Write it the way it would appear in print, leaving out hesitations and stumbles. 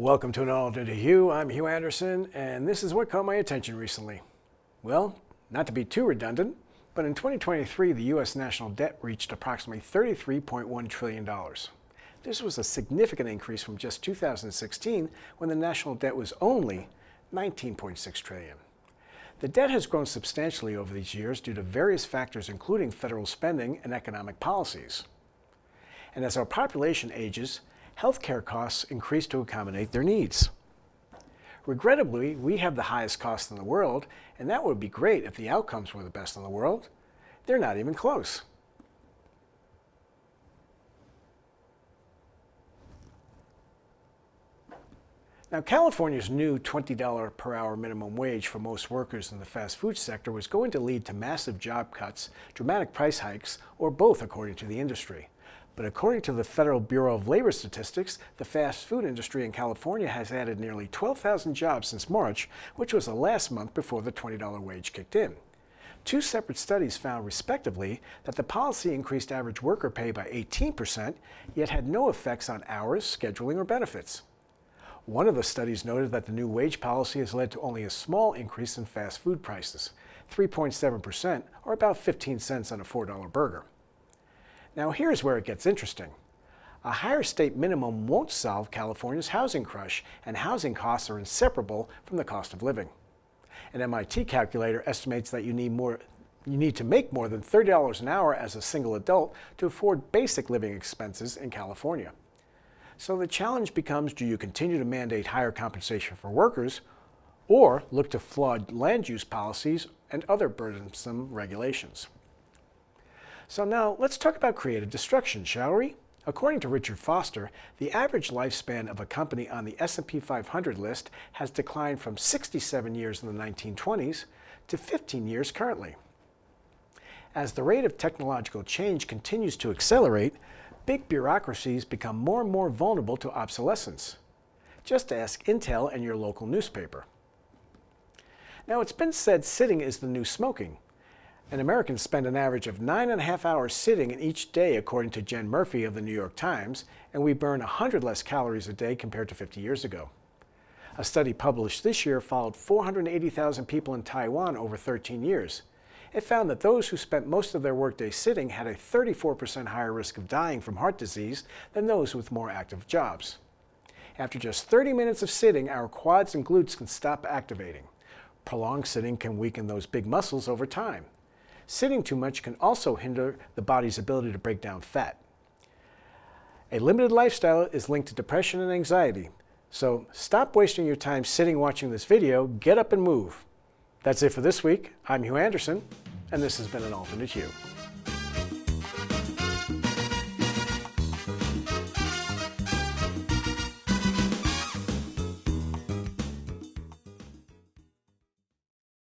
Welcome to an alternate Hugh. I'm Hugh Anderson, and this is what caught my attention recently. Well, not to be too redundant, but in 2023, the U.S. national debt reached approximately $33.1 trillion. This was a significant increase from just 2016, when the national debt was only $19.6 trillion. The debt has grown substantially over these years due to various factors, including federal spending and economic policies. And as our population ages, healthcare costs increase to accommodate their needs. Regrettably, we have the highest costs in the world, and that would be great if the outcomes were the best in the world. They're not even close. Now, California's new $20 per hour minimum wage for most workers in the fast food sector was going to lead to massive job cuts, dramatic price hikes, or both, according to the industry. But according to the Federal Bureau of Labor Statistics, the fast food industry in California has added nearly 12,000 jobs since March, which was the last month before the $20 wage kicked in. Two separate studies found, respectively, that the policy increased average worker pay by 18%, yet had no effects on hours, scheduling, or benefits. One of the studies noted that the new wage policy has led to only a small increase in fast food prices, 3.7%, or about 15 cents on a $4 burger. Now here's where it gets interesting. A higher state minimum won't solve California's housing crush, and housing costs are inseparable from the cost of living. An MIT calculator estimates that you need to make more than $30 an hour as a single adult to afford basic living expenses in California. So the challenge becomes, do you continue to mandate higher compensation for workers, or look to flawed land use policies and other burdensome regulations? So now let's talk about creative destruction, shall we? According to Richard Foster, the average lifespan of a company on the S&P 500 list has declined from 67 years in the 1920s to 15 years currently. As the rate of technological change continues to accelerate, big bureaucracies become more and more vulnerable to obsolescence. Just ask Intel and your local newspaper. Now, it's been said sitting is the new smoking. And Americans spend an average of 9.5 hours sitting in each day, according to Jen Murphy of the New York Times, and we burn 100 less calories a day compared to 50 years ago. A study published this year followed 480,000 people in Taiwan over 13 years. It found that those who spent most of their workday sitting had a 34% higher risk of dying from heart disease than those with more active jobs. After just 30 minutes of sitting, our quads and glutes can stop activating. Prolonged sitting can weaken those big muscles over time. Sitting too much can also hinder the body's ability to break down fat. A limited lifestyle is linked to depression and anxiety. So stop wasting your time sitting watching this video, get up and move. That's it for this week. I'm Hugh Anderson, and this has been An Alternate Hugh.